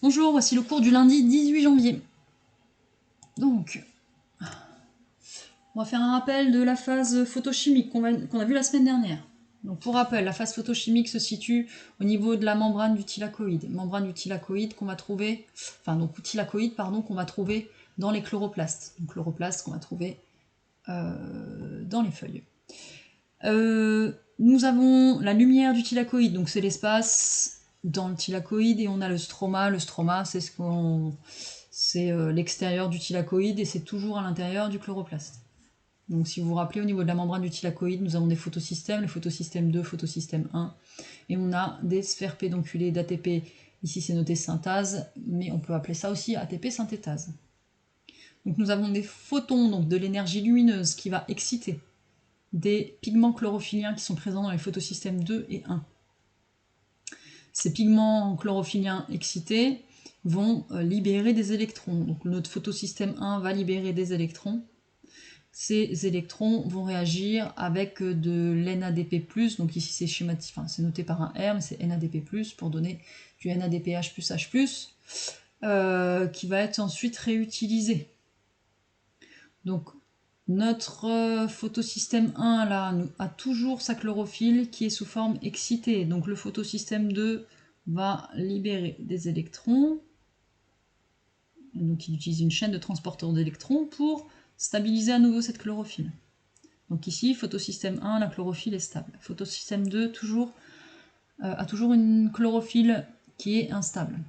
Bonjour, voici le cours du lundi 18 janvier. Donc, on va faire un rappel de la phase photochimique qu'on a vue la semaine dernière. Donc pour rappel, la phase photochimique se situe au niveau de la membrane du thylakoïde. Membrane du thylakoïde qu'on va trouver, qu'on va trouver dans les chloroplastes. Donc chloroplastes qu'on va trouver dans les feuilles. Nous avons la lumière du thylakoïde, donc c'est l'espace dans le thylakoïde, et on a le stroma. Le stroma, c'est l'extérieur du thylakoïde et c'est toujours à l'intérieur du chloroplaste. Donc si vous vous rappelez, au niveau de la membrane du thylakoïde, nous avons des photosystèmes, le photosystème 2, photosystème 1, et on a des sphères pédonculées d'ATP. Ici c'est noté synthase, mais on peut appeler ça aussi ATP synthétase. Donc nous avons des photons, donc de l'énergie lumineuse qui va exciter des pigments chlorophylliens qui sont présents dans les photosystèmes 2 et 1. Ces pigments chlorophylliens excités vont libérer des électrons. Donc notre photosystème 1 va libérer des électrons. Ces électrons vont réagir avec de l'NADP+, donc ici c'est schématique, enfin c'est noté par un R, mais c'est NADP+, pour donner du NADPH plus H+, qui va être ensuite réutilisé. Donc notre photosystème 1 là a toujours sa chlorophylle qui est sous forme excitée. Donc le photosystème 2 va libérer des électrons. Donc il utilise une chaîne de transporteurs d'électrons pour stabiliser à nouveau cette chlorophylle. Donc ici, photosystème 1, la chlorophylle est stable. Photosystème 2 a toujours une chlorophylle qui est instable.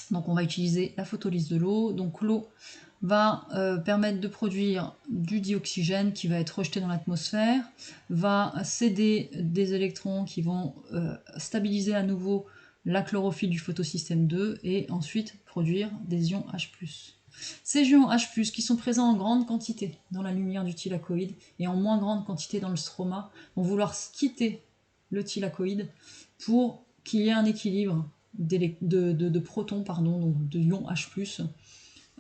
Donc on va utiliser la photolyse de l'eau. Donc l'eau va permettre de produire du dioxygène qui va être rejeté dans l'atmosphère, va céder des électrons qui vont stabiliser à nouveau la chlorophylle du photosystème 2 et ensuite produire des ions H+. Ces ions H+, qui sont présents en grande quantité dans la lumière du thylakoïde et en moins grande quantité dans le stroma, vont vouloir quitter le thylakoïde pour qu'il y ait un équilibre de protons, donc de ions H+,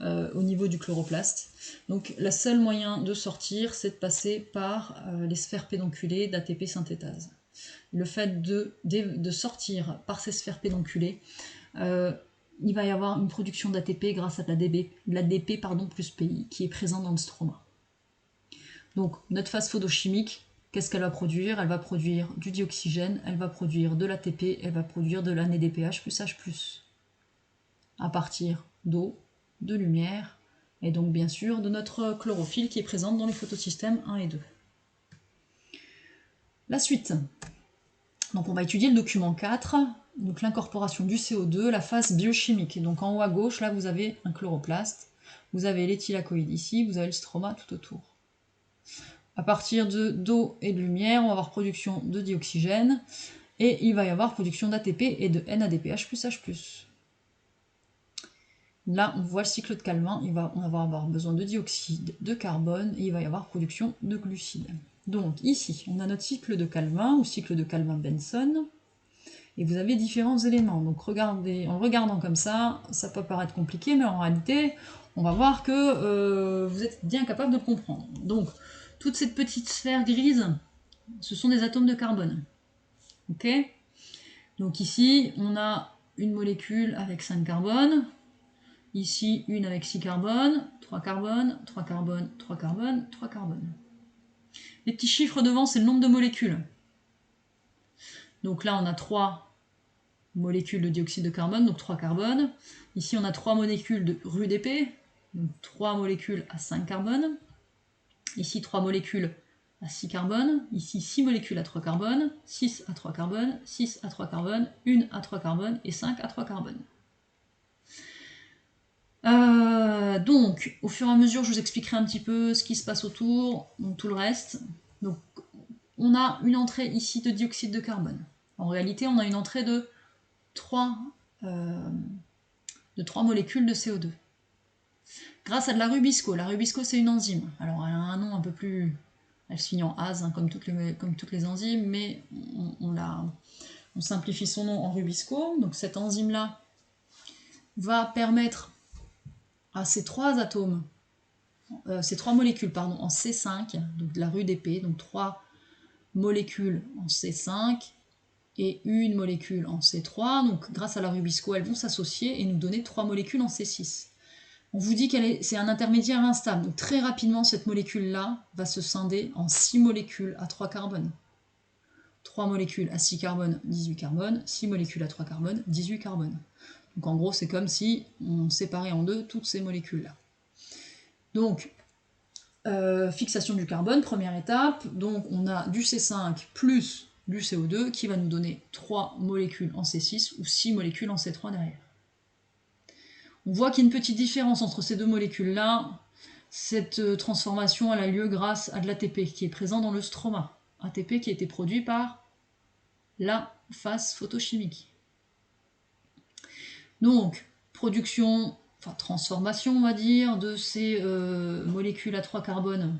au niveau du chloroplaste. Donc le seul moyen de sortir, c'est de passer par les sphères pédonculées d'ATP synthétase. Le fait de sortir par ces sphères pédonculées, il va y avoir une production d'ATP grâce à l'ADP plus PI qui est présent dans le stroma. Donc notre phase photochimique, qu'est-ce qu'elle va produire? Elle va produire du dioxygène, elle va produire de l'ATP, elle va produire de l'NADPH plus H+, à partir d'eau, de lumière, et donc bien sûr de notre chlorophylle qui est présente dans les photosystèmes 1 et 2. La suite. Donc on va étudier le document 4, donc l'incorporation du CO2, la phase biochimique. Donc en haut à gauche, là vous avez un chloroplaste, vous avez les thylakoïdes ici, vous avez le stroma tout autour. À partir d'eau et de lumière, on va avoir production de dioxygène, et il va y avoir production d'ATP et de NADPH plus H+. Là, on voit le cycle de Calvin, on va avoir besoin de dioxyde de carbone, et il va y avoir production de glucides. Donc ici, on a notre cycle de Calvin, ou cycle de Calvin-Benson, et vous avez différents éléments. Donc regardez, en le regardant comme ça peut paraître compliqué, mais en réalité, on va voir que vous êtes bien capable de le comprendre. Donc, toute cette petite sphère grise, ce sont des atomes de carbone. Ok? Donc ici, on a une molécule avec 5 carbones, ici une avec 6 carbones, 3 carbones, 3 carbones, 3 carbones, 3 carbones. Les petits chiffres devant, c'est le nombre de molécules. Donc là, on a 3 molécules de dioxyde de carbone, donc 3 carbones. Ici, on a 3 molécules de RUDP, donc 3 molécules à 5 carbones. Ici, 3 molécules à 6 carbones. Ici, 6 molécules à 3 carbones, 6 à 3 carbones, 6 à 3 carbones, 1 à 3 carbones et 5 à 3 carbones. Donc, au fur et à mesure, je vous expliquerai un petit peu ce qui se passe autour, donc tout le reste. Donc, on a une entrée ici de dioxyde de carbone. En réalité, on a une entrée de 3 molécules de CO2. Grâce à de la rubisco. La rubisco, c'est une enzyme. Alors, elle a un nom un peu plus... Elle se finit en ase, hein, comme toutes les enzymes, mais on simplifie son nom en rubisco. Donc, cette enzyme-là va permettre à ces 3 molécules en C5, donc de la RUDP, donc 3 molécules en C5, et une molécule en C3. Donc grâce à la Rubisco, elles vont s'associer et nous donner 3 molécules en C6. On vous dit que c'est un intermédiaire instable. Donc très rapidement, cette molécule-là va se scinder en 6 molécules à 3 carbones. 3 molécules à 6 carbones, 18 carbones. 6 molécules à 3 carbones, 18 carbones. Donc en gros, c'est comme si on séparait en deux toutes ces molécules-là. Donc, fixation du carbone, première étape. Donc on a du C5 plus du CO2 qui va nous donner 3 molécules en C6 ou 6 molécules en C3 derrière. On voit qu'il y a une petite différence entre ces deux molécules-là. Cette transformation elle a lieu grâce à de l'ATP qui est présent dans le stroma. ATP qui a été produit par la phase photochimique. Donc, production, enfin transformation on va dire, de ces molécules à 3 carbones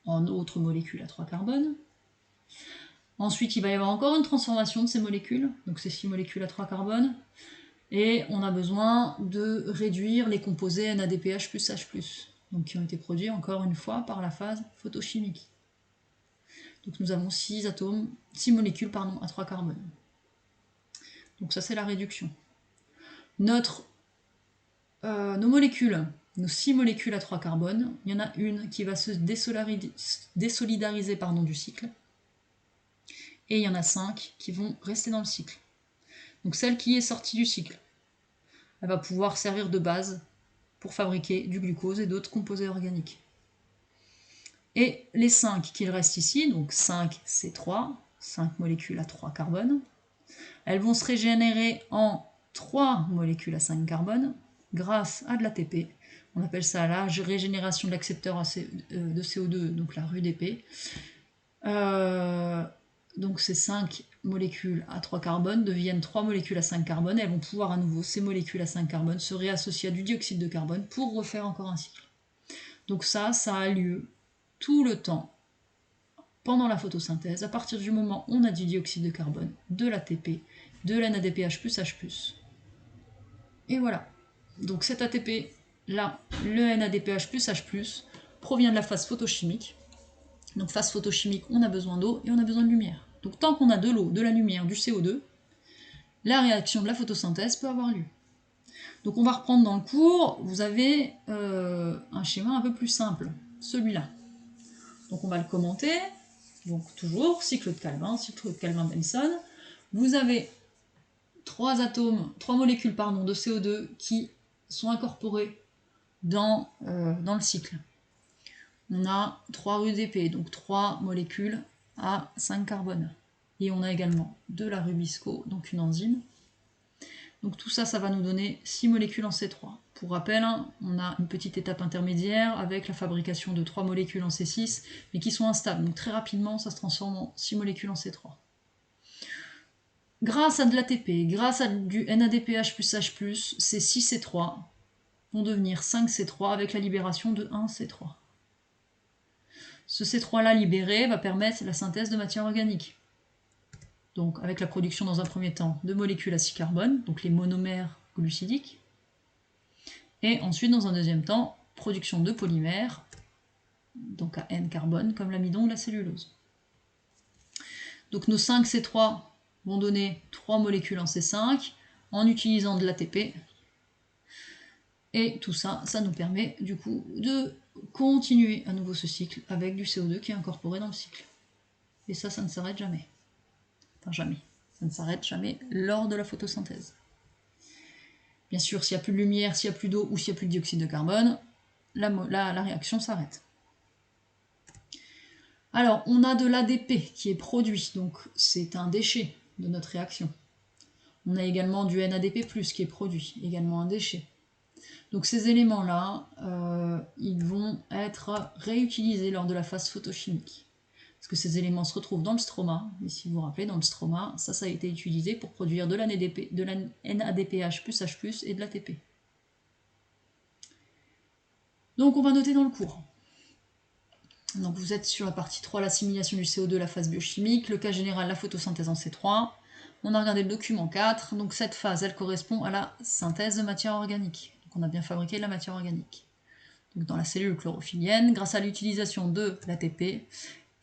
en autres molécules à 3 carbones. Ensuite, il va y avoir encore une transformation de ces molécules, donc ces 6 molécules à 3 carbones. Et on a besoin de réduire les composés NADPH plus H+, donc qui ont été produits encore une fois par la phase photochimique. Donc nous avons 6 molécules à 3 carbones. Donc ça c'est la réduction. Nos molécules, nos 6 molécules à 3 carbones, il y en a une qui va se désolidariser du cycle, et il y en a 5 qui vont rester dans le cycle. Donc celle qui est sortie du cycle, elle va pouvoir servir de base pour fabriquer du glucose et d'autres composés organiques. Et les 5 qu'il reste ici, donc 5 C3, 5 molécules à 3 carbones, elles vont se régénérer en 3 molécules à 5 carbones grâce à de l'ATP. On appelle ça la régénération de l'accepteur de CO2, donc la RUDP. Donc ces 5 molécules à 3 carbones deviennent 3 molécules à 5 carbones et elles vont pouvoir à nouveau, ces molécules à 5 carbones, se réassocier à du dioxyde de carbone pour refaire encore un cycle. Donc ça a lieu tout le temps pendant la photosynthèse, à partir du moment où on a du dioxyde de carbone, de l'ATP, de l'NADPH plus H+. Et voilà. Donc cet ATP, là, le NADPH plus H+, provient de la phase photochimique. Donc phase photochimique, on a besoin d'eau et on a besoin de lumière. Donc tant qu'on a de l'eau, de la lumière, du CO2, la réaction de la photosynthèse peut avoir lieu. Donc on va reprendre dans le cours, vous avez un schéma un peu plus simple, celui-là. Donc on va le commenter, donc toujours cycle de Calvin-Benson. Vous avez 3 molécules de CO2 qui sont incorporées dans le cycle. On a 3 RUDP, donc 3 molécules à 5 carbones. Et on a également de la Rubisco, donc une enzyme. Donc tout ça, ça va nous donner 6 molécules en C3. Pour rappel, on a une petite étape intermédiaire avec la fabrication de 3 molécules en C6, mais qui sont instables. Donc très rapidement, ça se transforme en 6 molécules en C3. Grâce à de l'ATP, grâce à du NADPH plus H+, ces 6 C3 vont devenir 5 C3 avec la libération de 1 C3. Ce C3-là libéré va permettre la synthèse de matière organique. Donc avec la production dans un premier temps de molécules à 6 carbones, donc les monomères glucidiques, et ensuite dans un deuxième temps, production de polymères, donc à N carbone, comme l'amidon ou la cellulose. Donc nos 5 C3 vont donner 3 molécules en C5 en utilisant de l'ATP. Et tout ça, ça nous permet du coup de continuer à nouveau ce cycle avec du CO2 qui est incorporé dans le cycle. Et ça ne s'arrête jamais. Enfin jamais. Ça ne s'arrête jamais lors de la photosynthèse. Bien sûr, s'il n'y a plus de lumière, s'il n'y a plus d'eau ou s'il n'y a plus de dioxyde de carbone, la réaction s'arrête. Alors, on a de l'ADP qui est produit, donc c'est un déchet de notre réaction. On a également du NADP+, qui est produit, également un déchet. Donc ces éléments-là, ils vont être réutilisés lors de la phase photochimique. Parce que ces éléments se retrouvent dans le stroma, et si vous vous rappelez, dans le stroma, ça a été utilisé pour produire de la NADPH plus H+, et de l'ATP. Donc on va noter dans le cours. Donc vous êtes sur la partie 3, l'assimilation du CO2, la phase biochimique, le cas général, la photosynthèse en C3. On a regardé le document 4, donc cette phase, elle correspond à la synthèse de matière organique. Donc on a bien fabriqué de la matière organique. Donc dans la cellule chlorophyllienne, grâce à l'utilisation de l'ATP,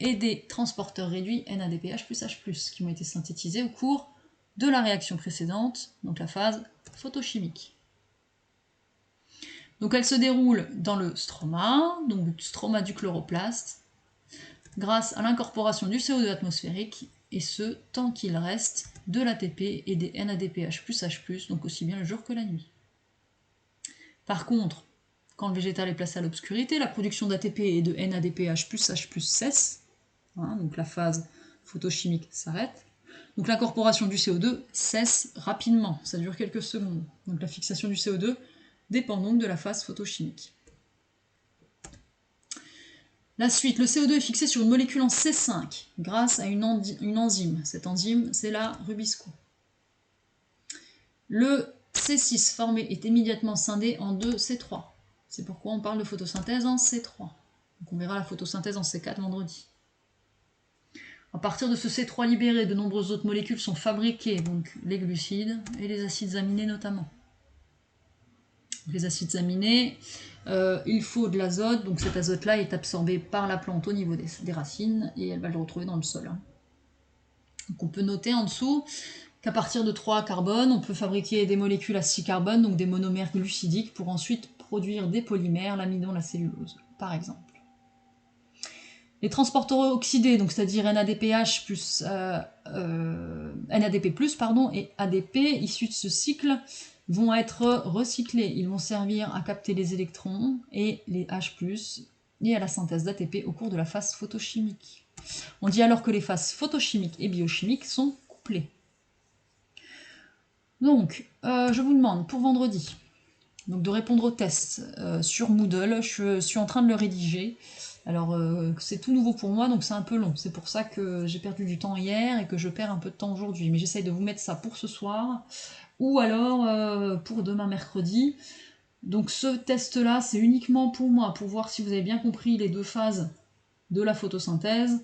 et des transporteurs réduits NADPH plus H+, qui ont été synthétisés au cours de la réaction précédente, donc la phase photochimique. Donc elle se déroule dans le stroma, donc le stroma du chloroplaste, grâce à l'incorporation du CO2 atmosphérique, et ce, tant qu'il reste de l'ATP et des NADPH plus H+, donc aussi bien le jour que la nuit. Par contre, quand le végétal est placé à l'obscurité, la production d'ATP et de NADPH plus H+, cesse, donc la phase photochimique s'arrête. Donc l'incorporation du CO2 cesse rapidement, ça dure quelques secondes. Donc la fixation du CO2 dépend donc de la phase photochimique. La suite, le CO2 est fixé sur une molécule en C5 grâce à une enzyme. Cette enzyme, c'est la Rubisco. Le C6 formé est immédiatement scindé en deux C3. C'est pourquoi on parle de photosynthèse en C3. Donc on verra la photosynthèse en C4 vendredi. À partir de ce C3 libéré, de nombreuses autres molécules sont fabriquées, donc les glucides et les acides aminés notamment. Les acides aminés, il faut de l'azote, donc cet azote-là est absorbé par la plante au niveau des racines et elle va le retrouver dans le sol. Donc on peut noter en dessous qu'à partir de 3 carbones, on peut fabriquer des molécules à 6 carbones, donc des monomères glucidiques, pour ensuite produire des polymères, l'amidon, la cellulose, par exemple. Les transporteurs oxydés, donc c'est-à-dire NADPH plus NADP+, et ADP, issus de ce cycle, vont être recyclés. Ils vont servir à capter les électrons et les H+, et à la synthèse d'ATP au cours de la phase photochimique. On dit alors que les phases photochimiques et biochimiques sont couplées. Donc, je vous demande pour vendredi donc de répondre au test sur Moodle. Je suis en train de le rédiger. Alors, c'est tout nouveau pour moi, donc c'est un peu long. C'est pour ça que j'ai perdu du temps hier et que je perds un peu de temps aujourd'hui. Mais j'essaye de vous mettre ça pour ce soir ou alors pour demain mercredi. Donc ce test-là, c'est uniquement pour moi, pour voir si vous avez bien compris les deux phases de la photosynthèse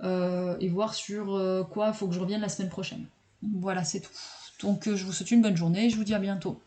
et voir sur quoi il faut que je revienne la semaine prochaine. Voilà, c'est tout. Donc je vous souhaite une bonne journée et je vous dis à bientôt.